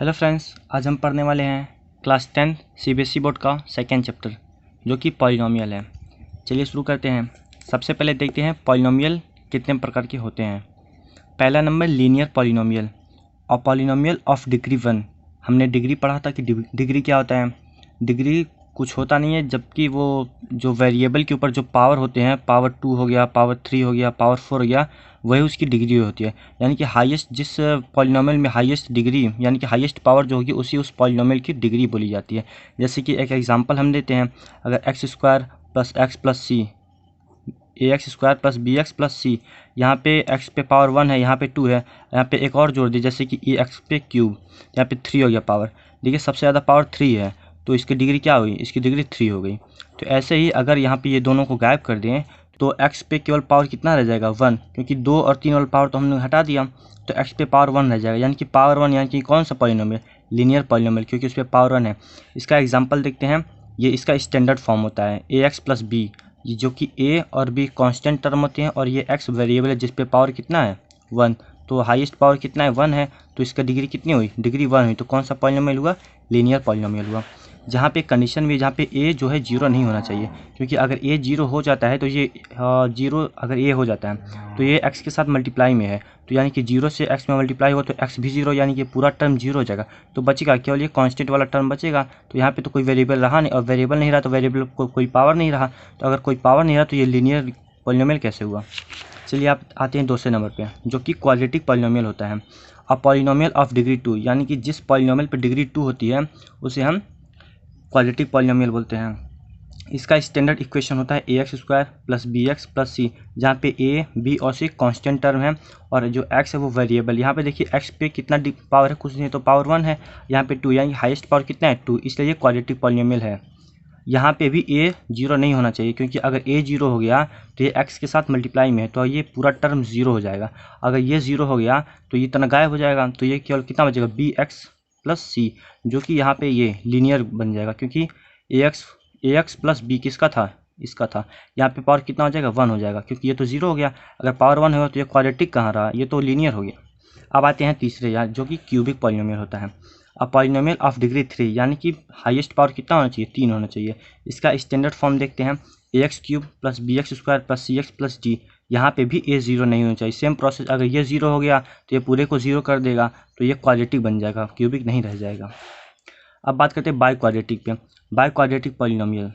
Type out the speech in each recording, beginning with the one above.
Hello friends, आज हम पढ़ने वाले हैं क्लास 10 सीबीएसई बोर्ड का सेकेंड चैप्टर जो कि पॉलिनोमियल है। चलिए शुरू करते हैं। सबसे पहले देखते हैं पॉलिनोमियल कितने प्रकार के होते हैं। पहला नंबर लीनियर पॉलिनोमियल और पॉलिनोमियल ऑफ डिग्री 1। हमने डिग्री पढ़ा था कि डिग्री क्या होता है। डिग्री कुछ होता नहीं है, जबकि वो जो वेरिएबल के ऊपर जो पावर होते हैं, पावर 2 हो गया, पावर 3 हो गया, पावर 4 हो गया, वही उसकी डिग्री होती है। यानी कि हाईएस्ट जिस पॉलिनोमियल में हाईएस्ट डिग्री यानी कि हाईएस्ट पावर जो होगी उसी उस पॉलिनोमियल की डिग्री बोली जाती है। जैसे कि एक एग्जांपल हम देते हैं, अगर X square plus X plus C, A X square plus B X plus C, यहाँ पे एक्स पे पावर 1 है, यहाँ पे 2 है, यहाँ पे एक और जोड़ दिए जैसे कि ए एक्स पे क्यूब, यहाँ पे 3 हो गया पावर। देखिए सबसे ज़्यादा पावर 3 है तो इसकी डिग्री क्या हुई, इसकी डिग्री 3 हो गई। तो ऐसे ही अगर यहाँ पे ये दोनों को गायब कर दें तो एक्स पे केवल पावर कितना रह जाएगा, 1, क्योंकि 2 और 3 वाला पावर तो हमने हटा दिया, तो एक्स पे पावर 1 रह जाएगा। यानी कि पावर 1 यानी कि कौन सा पॉलिनोमियल, लीनियर पॉलिनोमियल, क्योंकि उस पर पावर 1 है। इसका एग्जाम्पल देखते हैं। ये इसका स्टैंडर्ड फॉर्म होता है ए एक्स प्लस बी, जो कि ए और बी कांस्टेंट टर्म होते हैं और ये एक्स वेरिएबल है जिस पे पावर कितना है, 1। तो हाईएस्ट पावर कितना है, 1 है, तो इसका डिग्री कितनी हुई, डिग्री 1 हुई। तो कौन सा पॉलिनोमियल हुआ, लीनियर पॉलिनोमियल हुआ। जहाँ पे कंडीशन भी, जहाँ पे ए जो है 0 नहीं होना चाहिए, क्योंकि अगर ए 0 हो जाता है तो ये 0 अगर ए हो जाता है तो ये एक्स के साथ मल्टीप्लाई में है, तो यानी कि 0 से एक्स में मल्टीप्लाई हुआ तो एक्स भी 0, यानी कि पूरा टर्म 0 हो जाएगा। तो बचेगा केवल ये कांस्टेंट वाला टर्म बचेगा। तो यहाँ पे तो कोई वेरिएबल रहा नहीं, और वेरिएबल नहीं रहा तो वेरिएबल को कोई पावर नहीं रहा। तो अगर कोई पावर नहीं रहा तो ये लीनियर पॉलिनोमियल कैसे हुआ। चलिए आप आते हैं दूसरे नंबर पे, जो कि क्वाड्रेटिक पॉलिनोमियल होता है। अ पॉलिनोमियल ऑफ डिग्री 2, यानी कि जिस पॉलिनोमियल पे डिग्री 2 होती है उसे हम क्वाड्रेटिक पॉलिनोमियल बोलते हैं। इसका स्टैंडर्ड इक्वेशन होता है A X square plus B X plus C, जहाँ पे ए बी और सी कांस्टेंट टर्म है और जो एक्स है वो वेरिएबल। यहाँ पे देखिए एक्स पे कितना पावर है, कुछ नहीं, तो पावर 1 है, यहाँ पे 2, यानी हाईएस्ट पावर कितना है, 2, इसलिए ये क्वाड्रेटिक पॉलिनोमियल है। यहाँ पे भी ए 0 नहीं होना चाहिए, क्योंकि अगर ए 0 हो गया तो ये एक्स के साथ मल्टीप्लाई में है, तो ये पूरा टर्म 0 हो जाएगा। अगर ये 0 हो गया तो ये इतना गायब हो जाएगा, तो ये केवल कितना बचेगा, बी एक्स प्लस सी, जो कि यहाँ पे ये लीनियर बन जाएगा, क्योंकि ए एक्स प्लस बी किसका था, इसका था। यहाँ पे पावर कितना हो जाएगा, 1 हो जाएगा, क्योंकि ये तो 0 हो गया। अगर पावर 1 होगा तो ये क्वाड्रेटिक कहाँ रहा, ये तो लीनियर हो गया। अब आते हैं तीसरे, यार जो कि क्यूबिक पॉलिनोमियल होता है। अ पॉलिनोमियल ऑफ डिग्री 3, यानी कि हाईएस्ट पावर कितना होना चाहिए, 3 होना चाहिए। इसका स्टैंडर्ड फॉर्म देखते हैं, A X cube plus B X square plus C X plus D. यहाँ पे भी ए 0 नहीं होना चाहिए। सेम प्रोसेस, अगर ये 0 हो गया तो ये पूरे को 0 कर देगा, तो ये क्वाड्रेटिक बन जाएगा, क्यूबिक नहीं रह जाएगा। अब बात करते हैं बाई क्वाड्रेटिक पे। By quadratic polynomial,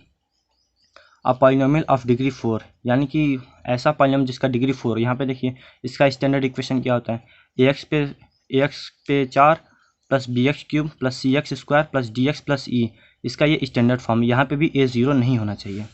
a polynomial of degree 4, यानी कि ऐसा पॉलिनोमियल जिसका डिग्री 4। यहाँ पे देखिए इसका स्टैंडर्ड इक्वेशन क्या होता है, ए एक्स पे 4 plus B X cube plus C X square plus D X plus E. इसका ये स्टैंडर्ड फॉर्म, यहाँ पे भी ए 0 नहीं होना चाहिए।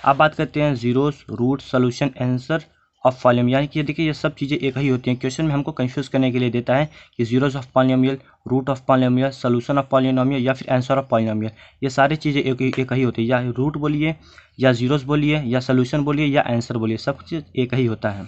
अब बात करते हैं zeros, root, solution, answer of polynomial, यानी कि देखिए ये सब चीज़ें एक ही होती हैं। क्वेश्चन में हमको कंफ्यूज करने के लिए देता है कि zeros of polynomial, root of polynomial, solution of polynomial या फिर आंसर ऑफ पॉलिनोमियल। ये सारी चीज़ें एक ही होती है, या रूट बोलिए या जीरोस बोलिए या सोल्यूशन बोलिए या आंसर बोलिए, सब चीज़ एक ही होता है।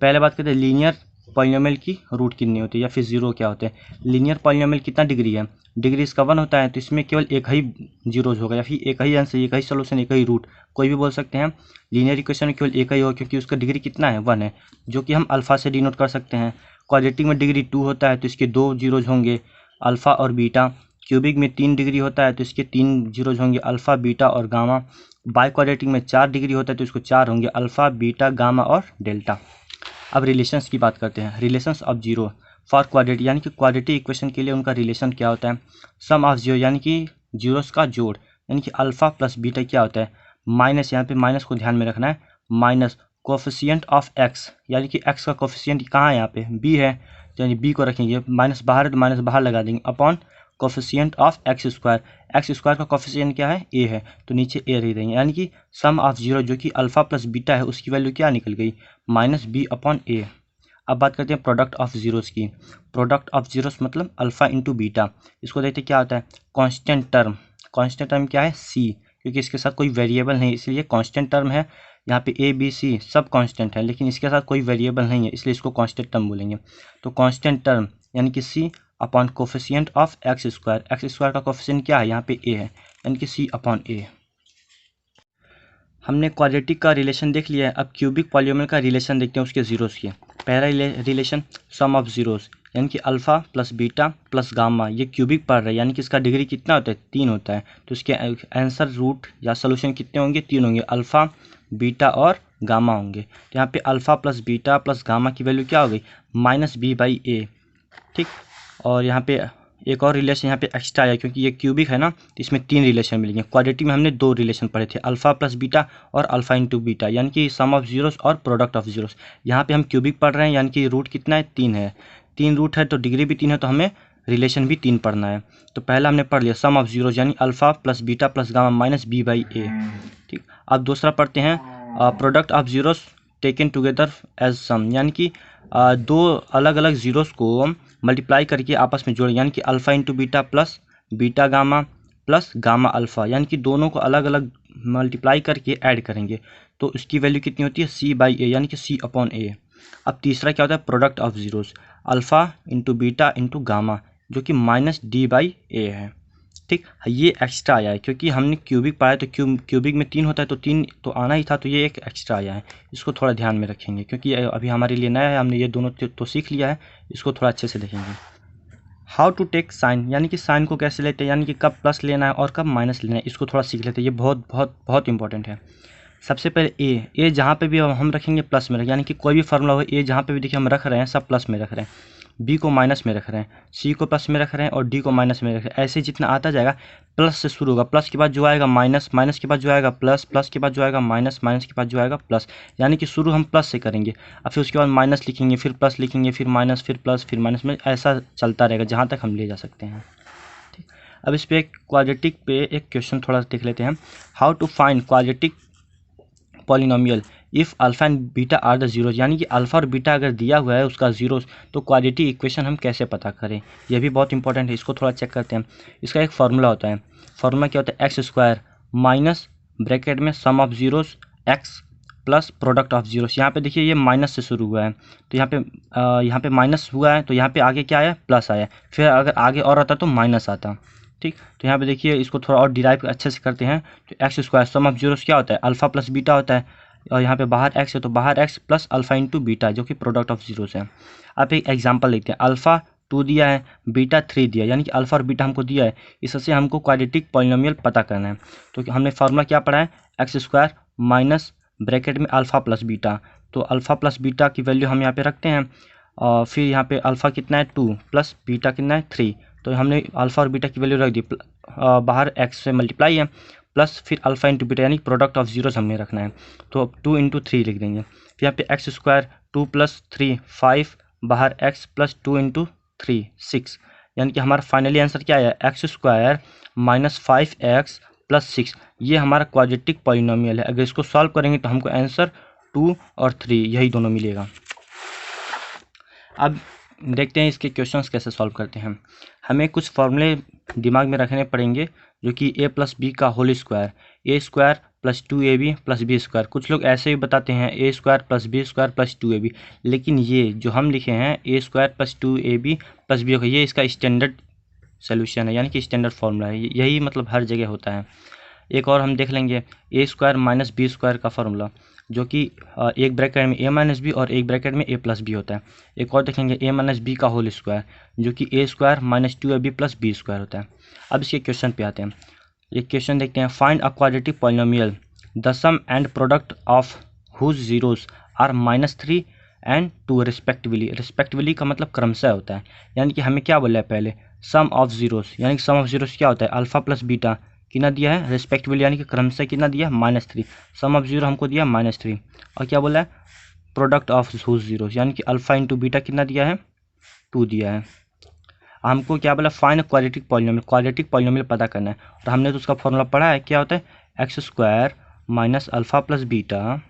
पहले बात करते हैं लीनियर पॉलिनोमियल की रूट कितनी होती है या फिर जीरो क्या होते हैं। लीनियर पॉलिनोमियल कितना डिग्री है, डिग्री इसका 1 होता है, तो इसमें केवल एक ही जीरोज होगा या फिर एक ही आंसर, एक ही सोल्यूशन, एक ही रूट, कोई भी बोल सकते हैं। लीनियर इक्वेशन में केवल एक ही होगा, क्योंकि उसका डिग्री कितना है, 1 है, जो कि हम अल्फा से डिनोट कर सकते हैं। क्वाड्रेटिक में डिग्री 2 होता है तो इसके 2 जीरोज होंगे, अल्फा और बीटा। क्यूबिक में 3 डिग्री होता है तो इसके 3 जीरोज होंगे, अल्फा, बीटा और गामा। बाई क्वाड्रेटिक में 4 डिग्री होता है तो इसको 4 होंगे, अल्फा, बीटा, गामा और डेल्टा। अब रिलेशंस की बात करते हैं। Relations of zero for quadratic, यानी कि क्वाड्रेटिक इक्वेशन के लिए उनका रिलेशन क्या होता है, सम ऑफ जीरो, यानी कि जीरोस का जोड़, यानी कि अल्फा प्लस बीटा क्या होता है, माइनस, यहाँ पे माइनस को ध्यान में रखना है, माइनस कोफिशिएंट ऑफ एक्स, यानी कि एक्स का कोफिशिएंट कहाँ है, यहाँ पे बी है, यानी बी को रखेंगे, माइनस बाहर है तो माइनस बाहर लगा देंगे, upon coefficient of X square का कोफिशिएंट क्या है, ए है, तो नीचे ए रह देंगे, यानी कि सम ऑफ जीरो जो कि अल्फा प्लस बीटा है उसकी वैल्यू क्या निकल गई, माइनस बी अपॉन ए। अब बात करते हैं प्रोडक्ट ऑफ जीरोस की। प्रोडक्ट ऑफ जीरोस मतलब अल्फा इंटू बीटा। इसको देखते क्या होता है, कांस्टेंट टर्म। कांस्टेंट टर्म क्या है, सी, क्योंकि इसके साथ कोई वेरिएबल नहीं इसलिए कांस्टेंट टर्म है। यहाँ पे ए बी सी सब कांस्टेंट है, लेकिन इसके साथ कोई वेरिएबल नहीं है इसलिए इसको कांस्टेंट टर्म बोलेंगे। तो कांस्टेंट टर्म यानी कि C upon coefficient of X square का कोफिशिएंट क्या है, यहाँ पे ए है, यानी कि सी अपॉन ए। हमने क्वाड्रेटिक का रिलेशन देख लिया है। अब क्यूबिक पॉलिनोमियल का रिलेशन देखते हैं उसके जीरोस के। पहला रिलेशन सम ऑफ जीरोस, यानी कि alpha plus beta plus gamma, ये क्यूबिक पढ़ रहे हैं, यानी कि इसका डिग्री कितना होता है 3 होता है। तो इसके आंसर रूट या सोल्यूशन कितने होंगे 3 होंगे, अल्फ़ा बीटा और गामा होंगे। तो यहाँ पे alpha plus beta plus gamma की वैल्यू क्या हो गई -b/a, ठीक। और यहाँ पे एक और रिलेशन यहाँ पे एक्स्ट्रा आया, क्योंकि ये क्यूबिक है ना, तो इसमें 3 रिलेशन मिलेंगे। क्वाड्रेटिक में हमने 2 रिलेशन पढ़े थे, अल्फ़ा प्लस बीटा और अल्फ़ा इंटू बीटा, यानी कि सम ऑफ जीरोस और प्रोडक्ट ऑफ जीरोस। यहाँ पे हम क्यूबिक पढ़ रहे हैं, यानी कि रूट कितना है 3 है, 3 रूट है तो डिग्री भी 3 है, तो हमें रिलेशन भी 3 पढ़ना है। तो पहला हमने पढ़ लिया सम ऑफ जीरोस, यानी alpha plus beta plus gamma -b/a, ठीक। अब दूसरा पढ़ते हैं product of zeros taken together as sum, यानी कि 2 अलग अलग जीरोस को मल्टीप्लाई करके आपस में जोड़े, यानी कि alpha into beta plus beta gamma plus gamma alpha, यानी कि दोनों को अलग अलग मल्टीप्लाई करके ऐड करेंगे तो इसकी वैल्यू कितनी होती है c/a, यानी कि c/a। अब तीसरा क्या होता है product of zeros, alpha into beta into gamma, जो कि -d/a है, ठीक। ये एक्स्ट्रा आया है क्योंकि हमने क्यूबिक पाया, तो क्यूबिक में 3 होता है तो 3 तो आना ही था, तो ये एक एक्स्ट्रा आया है। इसको थोड़ा ध्यान में रखेंगे क्योंकि ये अभी हमारे लिए नया है, हमने ये दोनों तो सीख लिया है, इसको थोड़ा अच्छे से देखेंगे। हाउ टू टेक साइन, यानी कि साइन को कैसे लेते हैं, यानी कि कब प्लस लेना है और कब माइनस लेना है, इसको थोड़ा सीख लेते हैं। ये बहुत बहुत बहुत इंपॉर्टेंट है। सबसे पहले ए जहाँ पे भी हम रखेंगे प्लस में रखें, यानी कि कोई भी फार्मूला हो ए जहाँ पे भी देखिए हम रख रहे हैं सब प्लस में रख रहे हैं, बी को माइनस में रख रहे हैं, सी को प्लस में रख रहे हैं और डी को माइनस में रख रहे हैं। ऐसे जितना आता जाएगा प्लस से शुरू होगा, प्लस के बाद जो आएगा माइनस, माइनस के बाद जो आएगा प्लस, प्लस के बाद जो आएगा माइनस, माइनस के बाद जो आएगा प्लस, यानी कि शुरू हम प्लस से करेंगे, और फिर उसके बाद माइनस लिखेंगे, फिर प्लस लिखेंगे, फिर माइनस, फिर प्लस, फिर माइनस, में ऐसा चलता रहेगा जहाँ तक हम ले जा सकते हैं, ठीक। अब इस पर एक क्वाड्रेटिक पे एक क्वेश्चन थोड़ा देख लेते हैं। How to find quadratic polynomial if alpha and beta are the zeros, यानी कि अल्फ़ा और बीटा अगर दिया हुआ है उसका जीरोस, तो क्वाड्रेटिक इक्वेशन हम कैसे पता करें, यह भी बहुत इंपॉर्टेंट है, इसको थोड़ा चेक करते हैं। इसका एक फार्मूला होता है, फार्मूला क्या होता है x² माइनस ब्रैकेट में sum of zeros x plus product of zeros. यहाँ पे देखिए ये माइनस से शुरू हुआ है, तो यहाँ पे माइनस हुआ है, तो यहाँ पे आगे क्या आया प्लस आया, फिर अगर आगे और आता तो माइनस आता, ठीक। तो यहाँ पे देखिए इसको थोड़ा और डिराइव अच्छे से करते हैं, तो x² सम ऑफ जीरोस क्या होता है अल्फ़ा प्लस बीटा होता है, और यहाँ पे बाहर x है तो बाहर x plus alpha into beta जो कि प्रोडक्ट ऑफ जीरोस है। आप एक एग्जांपल लिखते हैं, अल्फ़ा 2 दिया है, बीटा 3 दिया, यानी कि अल्फ़ा और बीटा हमको दिया है, इससे हमको क्वाड्रेटिक पॉलिनोमियल पता करना है। तो हमने फार्मूला क्या पढ़ा है x² माइनस ब्रैकेट में अल्फ़ा प्लस बीटा, तो अल्फ़ा प्लस बीटा की वैल्यू हम यहाँ पे रखते हैं, और फिर यहाँ पे अल्फ़ा कितना है 2 प्लस बीटा कितना है 3, तो हमने अल्फ़ा और बीटा की वैल्यू रख दी, बाहर x से मल्टीप्लाई है, प्लस फिर अल्फ़ा इंटू बीटा, यानी प्रोडक्ट ऑफ जीरोस हमने रखना है, तो 2 इंटू 3 लिख देंगे। फिर यहाँ पे x² 2 प्लस 3 5, बाहर x प्लस 2 इंटू 3 6, यानी कि हमारा फाइनली आंसर क्या आया x² माइनस 5x प्लस 6। ये हमारा क्वाड्रेटिक पॉलिनोमियल है। अगर इसको सॉल्व करेंगे तो हमको आंसर 2 और 3 यही दोनों मिलेगा। अब देखते हैं इसके क्वेश्चंस कैसे सॉल्व करते हैं। हमें कुछ फॉर्मूले दिमाग में रखने पड़ेंगे, जो कि a प्लस बी का whole square, a² plus 2ab plus b²। कुछ लोग ऐसे ही बताते हैं a² plus b² plus 2ab, लेकिन ये जो हम लिखे हैं a² plus 2ab plus b, ये इसका स्टैंडर्ड सोल्यूशन है, यानी कि स्टैंडर्ड फार्मूला है, यही मतलब हर जगह होता है। एक और हम देख लेंगे a² माइनस b² का फार्मूला, जो कि एक ब्रैकेट में a माइनस बी और एक ब्रैकेट में a प्लस बी होता है। एक और देखेंगे a माइनस बी का होल स्क्वायर, जो कि a² minus 2ab plus b² होता है। अब इसके क्वेश्चन पे आते हैं। ये क्वेश्चन देखते हैं, find a quadratic polynomial the sum and product of whose zeros are -3 and 2 respectively. Respectively का मतलब क्रमशः होता है, यानी कि हमें क्या बोला है पहले सम ऑफ जीरोस, यानी कि सम ऑफ जीरोस क्या होता है अल्फ़ा प्लस बीटा कितना दिया है रिस्पेक्टिवली, यानी कि क्रमशः कितना दिया है -3, सम ऑफ जीरो हमको दिया -3, और क्या बोला है प्रोडक्ट ऑफ हुज जीरोस, यानी कि अल्फ़ा इंटू बीटा कितना दिया है 2 दिया है। हमको क्या बोला find quadratic polynomial, quadratic polynomial पता करना है, और हमने तो उसका फॉर्मूला पढ़ा है, क्या होता है x² minus alpha plus beta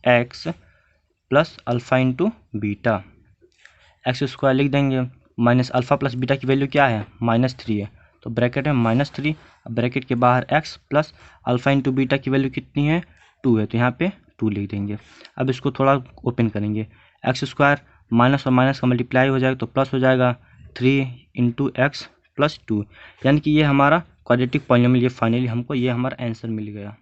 x plus alpha into beta. x² लिख देंगे, माइनस अल्फ़ा प्लस बीटा की वैल्यू क्या है -3 है, तो ब्रैकेट में -3, ब्रैकेट के बाहर x plus alpha into beta की वैल्यू कितनी है 2 है, तो यहाँ पे 2 लिख देंगे। अब इसको थोड़ा ओपन करेंगे, x² माइनस और माइनस का मल्टीप्लाई हो जाएगा तो प्लस हो जाएगा 3 इंटू x प्लस 2, यानी कि ये हमारा क्वाड्रेटिक पॉलिनोमियल, ये फाइनली हमको ये हमारा आंसर मिल गया।